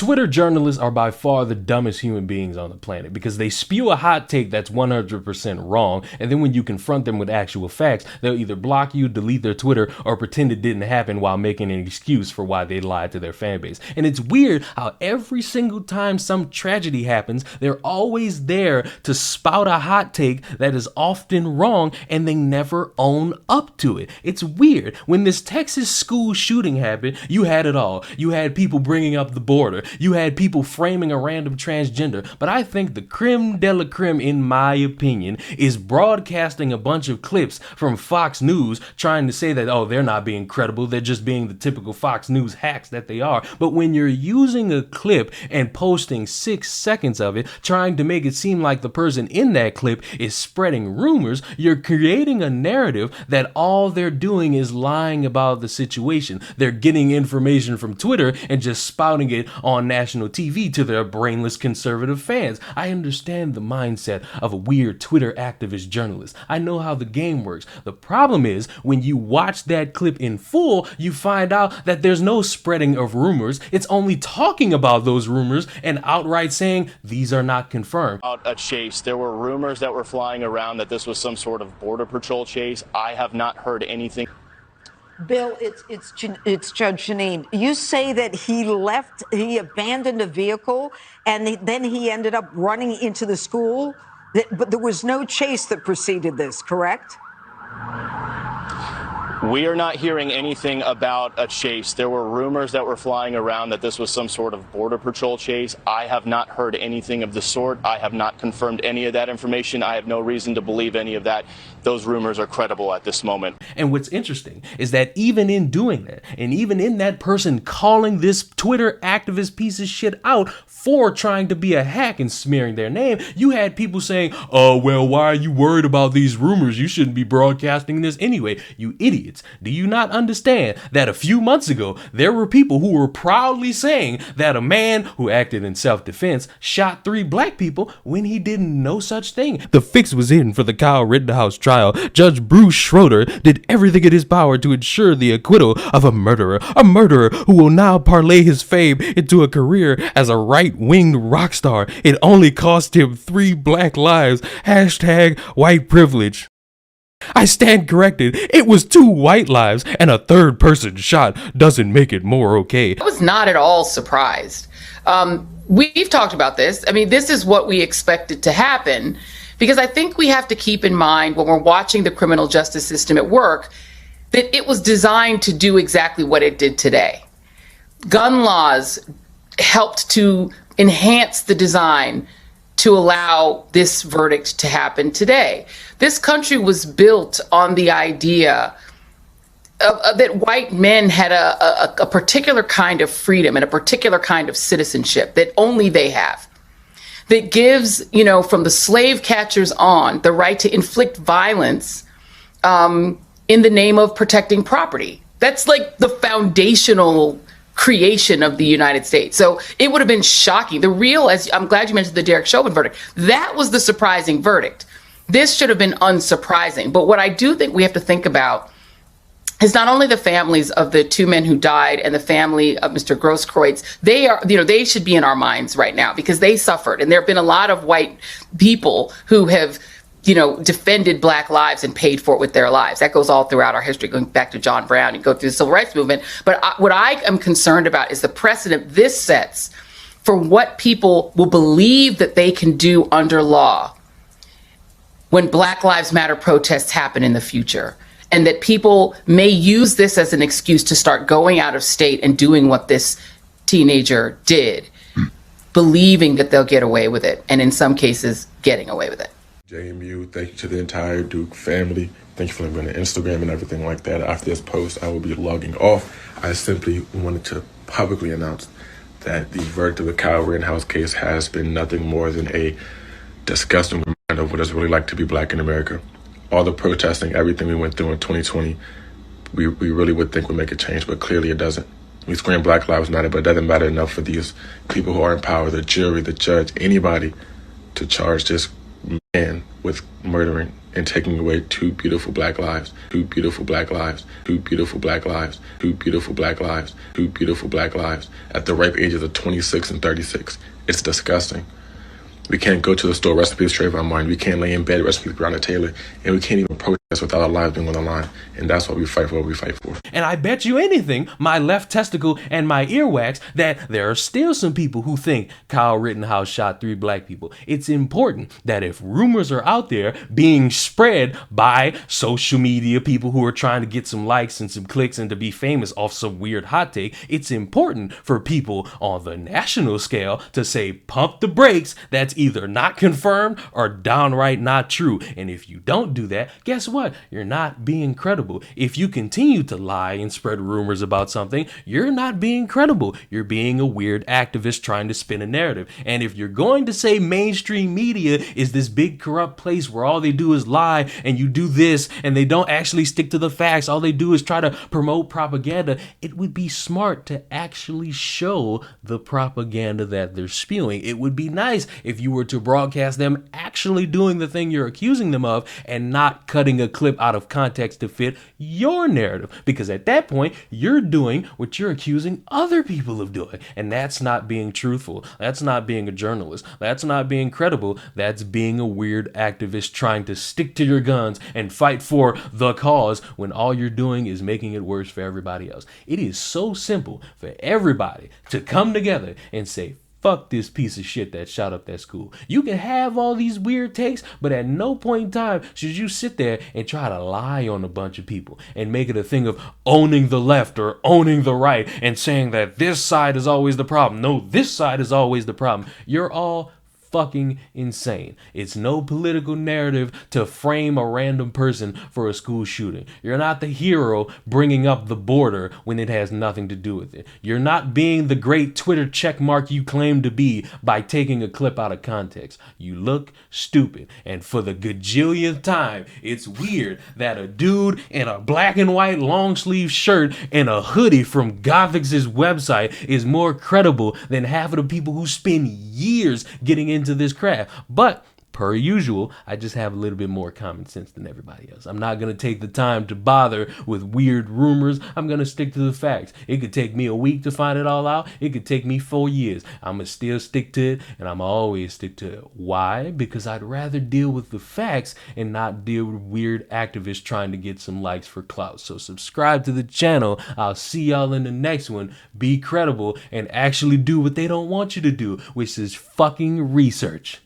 Twitter journalists are by far the dumbest human beings on the planet because they spew a hot take that's 100% wrong, and then when you confront them with actual facts, they'll either block you, delete their Twitter, or pretend it didn't happen while making an excuse for why they lied to their fan base. And it's weird how every single time some tragedy happens, they're always there to spout a hot take that is often wrong, and they never own up to it. It's weird. When this Texas school shooting happened, you had it all. You had people bringing up the border. You had people framing a random transgender. But I think the creme de la creme, in my opinion, is broadcasting a bunch of clips from Fox News trying to say that, oh, they're not being credible. They're just being the typical Fox News hacks that they are. But when you're using a clip and posting 6 seconds of it, trying to make it seem like the person in that clip is spreading rumors, you're creating a narrative that all they're doing is lying about the situation. They're getting information from Twitter and just spouting it on national TV to their brainless conservative fans. I understand the mindset of a weird Twitter activist journalist. I know how the game works. The problem is when you watch that clip in full, you find out that there's no spreading of rumors. It's only talking about those rumors and outright saying these are not confirmed. A chase. There were rumors that were flying around that this was some sort of border patrol chase. I have not heard anything. Bill, it's Judge Jeanine. You say that he abandoned a vehicle, and then he ended up running into the school, but there was no chase that preceded this, correct? We are not hearing anything about a chase. There were rumors that were flying around that this was some sort of border patrol chase. I have not heard anything of the sort. I have not confirmed any of that information. I have no reason to believe any of that. Those rumors are credible at this moment. And what's interesting is that even in doing that, and even in that person calling this Twitter activist piece of shit out for trying to be a hack and smearing their name, you had people saying, oh, well, why are you worried about these rumors? You shouldn't be broadcasting this anyway. You idiots. Do you not understand that a few months ago, there were people who were proudly saying that a man who acted in self-defense shot 3 black people when he did no such thing? The fix was in for the Kyle Rittenhouse trial. Judge Bruce Schroeder did everything in his power to ensure the acquittal of a murderer who will now parlay his fame into a career as a right-winged rock star. It only cost him 3 black lives. Hashtag white privilege. I stand corrected. It was 2 white lives, and a 3rd person shot doesn't make it more okay. I was not at all surprised. We've talked about this. I mean, this is what we expected to happen, because I think we have to keep in mind when we're watching the criminal justice system at work that it was designed to do exactly what it did today. Gun laws helped to enhance the design to allow this verdict to happen today. This country was built on the idea that white men had a particular kind of freedom and a particular kind of citizenship that only they have, that gives, from the slave catchers on, the right to inflict violence in the name of protecting property. That's like the foundational creation of the United States. So it would have been shocking. As I'm glad you mentioned the Derek Chauvin verdict. That was the surprising verdict. This should have been unsurprising. But what I do think we have to think about is not only the families of the 2 men who died and the family of Mr. Grosskreutz. They should be in our minds right now because they suffered. And there have been a lot of white people who have defended black lives and paid for it with their lives. That goes all throughout our history, going back to John Brown. You go through the civil rights movement. But what I am concerned about is the precedent this sets for what people will believe that they can do under law when Black Lives Matter protests happen in the future. And that people may use this as an excuse to start going out of state and doing what this teenager did, believing that they'll get away with it, and in some cases, getting away with it. JMU, thank you to the entire Duke family. Thank you for being on Instagram and everything like that. After this post, I will be logging off. I simply wanted to publicly announce that the verdict of the Kyle Rittenhouse case has been nothing more than a disgusting reminder of what it's really like to be black in America. All the protesting, everything we went through in 2020, we really would think would make a change, but clearly it doesn't. We scream Black Lives Matter, but it doesn't matter enough for these people who are in power, the jury, the judge, anybody, to charge this man with murdering and taking away two beautiful black lives, two beautiful black lives, two beautiful black lives, two beautiful black lives, two beautiful black lives at the ripe ages of 26 and 36. It's disgusting. We can't go to the store, rest in peace, Trayvon Martin. We can't lay in bed, rest in peace, Breonna Taylor. And we can't even protest without our lives being on the line. And that's what we fight for, what we fight for. And I bet you anything, my left testicle and my earwax, that there are still some people who think Kyle Rittenhouse shot 3 black people. It's important that if rumors are out there being spread by social media people who are trying to get some likes and some clicks and to be famous off some weird hot take, it's important for people on the national scale to say, pump the brakes. That's either not confirmed or downright not true. And if you don't do that, guess what? You're not being credible. If you continue to lie and spread rumors about something, you're not being credible. You're being a weird activist trying to spin a narrative. And if you're going to say mainstream media is this big corrupt place where all they do is lie and you do this and they don't actually stick to the facts, all they do is try to promote propaganda, it would be smart to actually show the propaganda that they're spewing. It would be nice if you were to broadcast them actually doing the thing you're accusing them of and not cutting a clip out of context to fit your narrative. Because at that point, you're doing what you're accusing other people of doing. And that's not being truthful. That's not being a journalist. That's not being credible. That's being a weird activist trying to stick to your guns and fight for the cause when all you're doing is making it worse for everybody else. It is so simple for everybody to come together and say, fuck this piece of shit that shot up that school. You can have all these weird takes, but at no point in time should you sit there and try to lie on a bunch of people and make it a thing of owning the left or owning the right and saying that this side is always the problem. No, this side is always the problem. You're all fucking insane. It's no political narrative to frame a random person for a school shooting. You're not the hero bringing up the border when it has nothing to do with it. You're not being the great Twitter checkmark you claim to be by taking a clip out of context. You look stupid. And for the gajillionth time, it's weird that a dude in a black and white long sleeve shirt and a hoodie from Gothix's website is more credible than half of the people who spend years getting into this craft. But per usual, I just have a little bit more common sense than everybody else. I'm not going to take the time to bother with weird rumors. I'm going to stick to the facts. It could take me a week to find it all out. It could take me 4 years. I'm going to still stick to it, and I'm always stick to it. Why? Because I'd rather deal with the facts and not deal with weird activists trying to get some likes for clout. So subscribe to the channel. I'll see y'all in the next one. Be credible and actually do what they don't want you to do, which is fucking research.